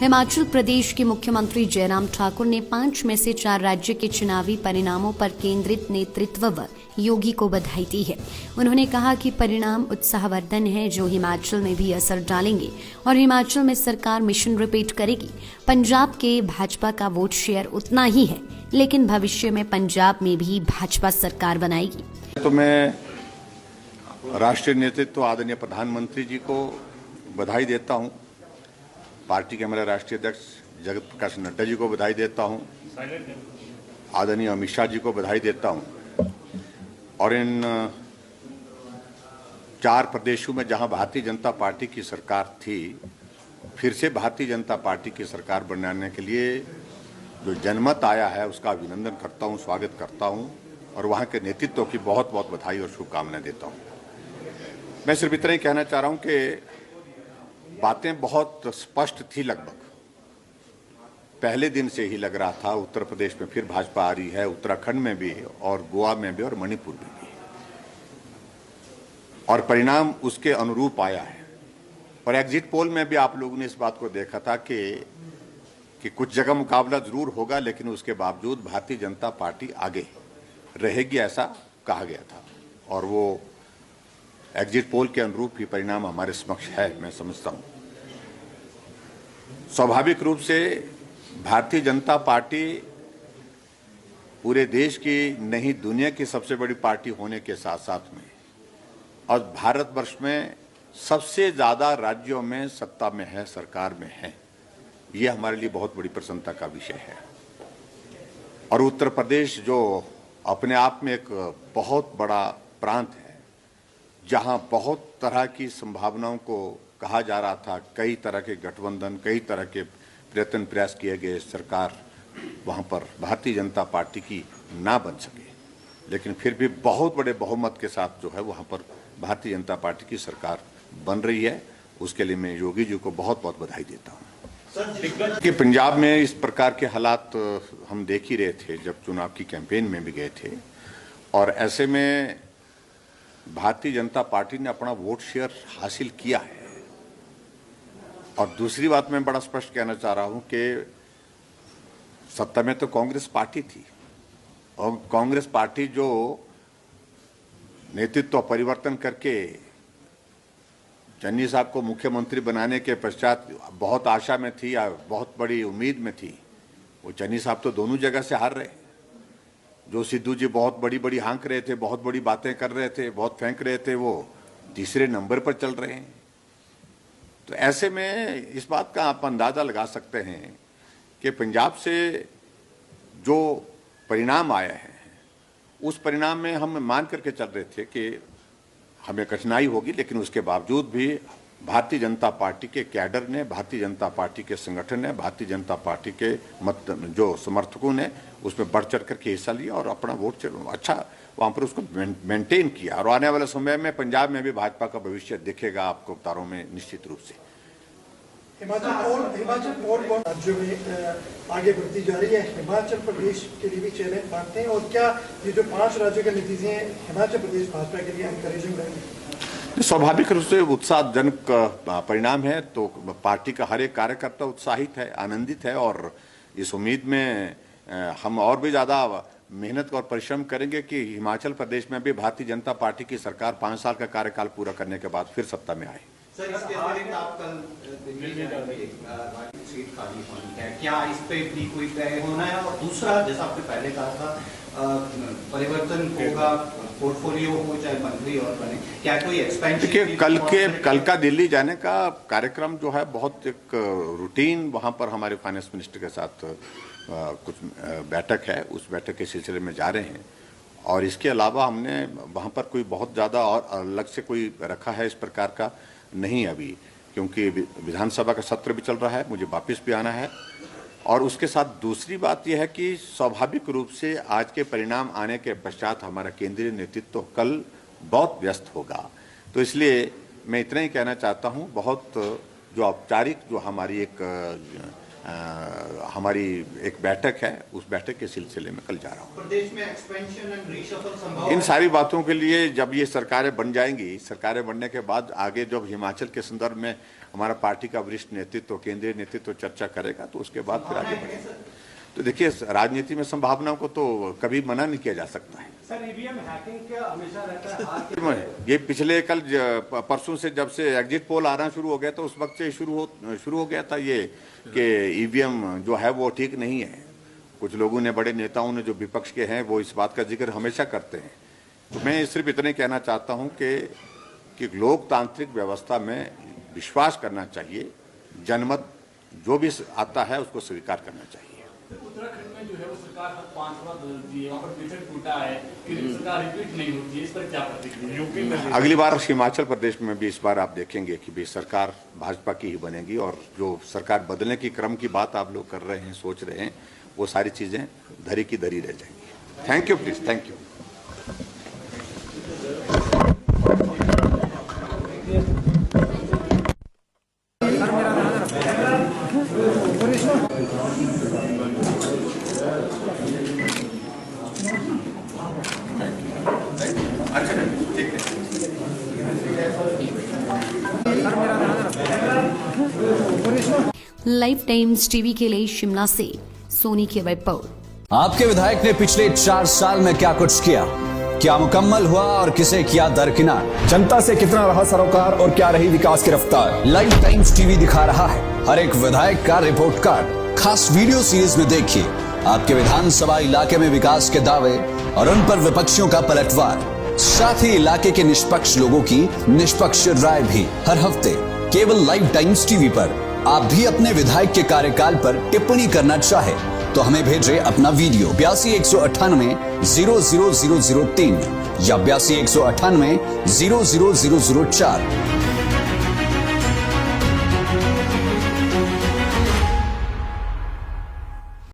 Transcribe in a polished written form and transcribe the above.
हिमाचल प्रदेश के मुख्यमंत्री जयराम ठाकुर ने 5 में से 4 राज्य के चुनावी परिणामों पर केंद्रित नेतृत्व व योगी को बधाई दी है। उन्होंने कहा कि परिणाम उत्साहवर्धन है जो हिमाचल में भी असर डालेंगे और हिमाचल में सरकार मिशन रिपीट करेगी। पंजाब के भाजपा का वोट शेयर उतना ही है, लेकिन भविष्य में पंजाब में भी भाजपा सरकार बनाएगी। तो मैं राष्ट्रीय नेतृत्व आदरणीय प्रधानमंत्री जी को बधाई देता हूं, पार्टी के हमारे राष्ट्रीय अध्यक्ष जगत प्रकाश नड्डा जी को बधाई देता हूं, आदरणीय अमित शाह जी को बधाई देता हूं और इन 4 प्रदेशों में जहां भारतीय जनता पार्टी की सरकार थी, फिर से भारतीय जनता पार्टी की सरकार बनाने के लिए जो जनमत आया है उसका अभिनंदन करता हूं, स्वागत करता हूं और वहां के नेतृत्व की बहुत बहुत बधाई और शुभकामनाएं देता हूं। मैं सिर्फ इतना ही कहना चाह रहा हूं कि बातें बहुत स्पष्ट थी। लगभग पहले दिन से ही लग रहा था उत्तर प्रदेश में फिर भाजपा आ रही है, उत्तराखंड में भी और गोवा में भी और मणिपुर में भी, और परिणाम उसके अनुरूप आया है। और एग्जिट पोल में भी आप लोगों ने इस बात को देखा था कि कुछ जगह मुकाबला जरूर होगा, लेकिन उसके बावजूद भारतीय जनता पार्टी आगे रहेगी, ऐसा कहा गया था और वो एग्जिट पोल के अनुरूप ही परिणाम हमारे समक्ष है, मैं समझता हूं। स्वाभाविक रूप से भारतीय जनता पार्टी पूरे देश की नहीं दुनिया की सबसे बड़ी पार्टी होने के साथ साथ में और भारतवर्ष में सबसे ज्यादा राज्यों में सत्ता में है, सरकार में है, ये हमारे लिए बहुत बड़ी प्रसन्नता का विषय है। और उत्तर प्रदेश जो अपने आप में एक बहुत बड़ा प्रांत है, जहां बहुत तरह की संभावनाओं को कहा जा रहा था, कई तरह के गठबंधन, कई तरह के प्रयास किए गए, सरकार वहां पर भारतीय जनता पार्टी की ना बन सके, लेकिन फिर भी बहुत बड़े बहुमत के साथ जो है वहां पर भारतीय जनता पार्टी की सरकार बन रही है। उसके लिए मैं योगी जी को बहुत बहुत बधाई देता हूं। कि पंजाब में इस प्रकार के हालात हम देख ही रहे थे जब चुनाव की कैंपेन में भी गए थे, और ऐसे में भारतीय जनता पार्टी ने अपना वोट शेयर हासिल किया है। और दूसरी बात मैं बड़ा स्पष्ट कहना चाह रहा हूं कि सत्ता में तो कांग्रेस पार्टी थी और कांग्रेस पार्टी जो नेतृत्व परिवर्तन करके चन्नी साहब को मुख्यमंत्री बनाने के पश्चात बहुत आशा में थी या बहुत बड़ी उम्मीद में थी, वो चन्नी साहब तो दोनों जगह से हार रहे। जो सिद्धू जी बहुत बड़ी बड़ी हाँक रहे थे, बहुत बड़ी बातें कर रहे थे, बहुत फेंक रहे थे, वो तीसरे नंबर पर चल रहे हैं। तो ऐसे में इस बात का आप अंदाजा लगा सकते हैं कि पंजाब से जो परिणाम आया है उस परिणाम में हम मान करके चल रहे थे कि हमें कठिनाई होगी, लेकिन उसके बावजूद भी भारतीय जनता पार्टी के कैडर ने, भारतीय जनता पार्टी के संगठन ने, भारतीय जनता पार्टी के जो समर्थकों ने उसमें बढ़ चढ़ करके हिस्सा लिया और अपना वोट अच्छा वहां पर उसको मेंटेन किया। और आने वाले समय में पंजाब में भी भाजपा का भविष्य दिखेगा आपको अवतारों में निश्चित रूप से। हिमाचल और राज्यों में आगे बढ़ती जा रही है, हिमाचल प्रदेश के लिए भी चैलेंज मानते हैं, और क्या ये जो 5 राज्यों के नतीजे हैं हिमाचल प्रदेश भाजपा के लिए एनकरेजिंग रहेंगे? स्वाभाविक रूप से उत्साहजनक परिणाम है, तो पार्टी का हर एक कार्यकर्ता उत्साहित है, आनंदित है और इस उम्मीद में हम और भी ज्यादा मेहनत और परिश्रम करेंगे कि हिमाचल प्रदेश में भी भारतीय जनता पार्टी की सरकार 5 साल का कार्यकाल पूरा करने के बाद फिर सत्ता में आए। सर, इसके अतिरिक्त आप कल दिल्ली जाएंगे, सीट खाली होनी है, क्या इस पे भी कोई तय होना है? और दूसरा, जैसा आपने पहले कहा था, परिवर्तन होगा, पोर्टफोलियो हो चाहे मंत्री और बने, क्या कोई एक्सपेंशन? देखिए, कल का दिल्ली जाने का कार्यक्रम जो है बहुत एक रूटीन, वहां पर हमारे फाइनेंस मिनिस्टर के साथ कुछ बैठक है, उस बैठक के सिलसिले में जा रहे हैं। और इसके अलावा हमने वहां पर कोई बहुत ज़्यादा और अलग से कोई रखा है इस प्रकार का नहीं अभी, क्योंकि विधानसभा का सत्र भी चल रहा है, मुझे वापस भी आना है। और उसके साथ दूसरी बात यह है कि स्वाभाविक रूप से आज के परिणाम आने के पश्चात हमारा केंद्रीय नेतृत्व कल बहुत व्यस्त होगा। तो इसलिए मैं इतना ही कहना चाहता हूँ, बहुत जो औपचारिक जो हमारी एक हमारी एक बैठक है, उस बैठक के सिलसिले में कल जा रहा हूँ। प्रदेश में एक्सपेंशन एंड रीशफल संभव इन है? सारी बातों के लिए जब ये सरकारें बन जाएंगी, सरकारें बनने के बाद आगे जब हिमाचल के संदर्भ में हमारा पार्टी का वरिष्ठ नेतृत्व, केंद्रीय नेतृत्व चर्चा करेगा तो उसके बाद फिर आगे बढ़ेगा। तो देखिए, राजनीति में संभावनाओं को तो कभी मना नहीं किया जा सकता है। सर, ईवीएम हैकिंग क्या हमेशा रहता है? ये पिछले परसों से जब से एग्जिट पोल आना शुरू हो गया तो उस वक्त से शुरू हो गया था ये कि ईवीएम जो है वो ठीक नहीं है। कुछ लोगों ने, बड़े नेताओं ने जो विपक्ष के हैं, वो इस बात का जिक्र हमेशा करते हैं। तो मैं सिर्फ इतने कहना चाहता हूं कि लोकतांत्रिक व्यवस्था में विश्वास करना चाहिए, जनमत जो भी आता है उसको स्वीकार करना चाहिए। उत्तराखंड में जो है वो सरकार हर 5 बार बदलती है, वहाँ पर मिशन टूटा है कि सरकार रिपीट नहीं होती है, इस पर क्या प्रतिक्रिया? यूपी में अगली बार हिमाचल प्रदेश में भी इस बार आप देखेंगे कि भी सरकार भाजपा की ही बनेगी, और जो सरकार बदलने की क्रम की बात आप लोग कर रहे हैं, सोच रहे हैं, वो सारी चीजें धरी की धरी रह जाएंगी। Thank you, please, thank you. Live times TV के लिए शिमला से सोनी की रिपोर्ट। आपके विधायक ने पिछले 4 साल में क्या कुछ किया, क्या मुकम्मल हुआ और किसे किया दरकिनार, जनता से कितना रहा सरोकार और क्या रही विकास की रफ्तार। लाइव टाइम्स टीवी दिखा रहा है हर एक विधायक का रिपोर्ट कार्ड। खास वीडियो सीरीज में देखिए आपके विधानसभा इलाके में विकास के दावे और उन पर विपक्षियों का पलटवार, साथ ही इलाके के निष्पक्ष लोगों की निष्पक्ष राय भी हर हफ्ते केवल लाइव टाइम्स टीवी पर। आप भी अपने विधायक के कार्यकाल पर टिप्पणी करना चाहे तो हमें भेजें अपना वीडियो 82 198 00003 या 82 198 00004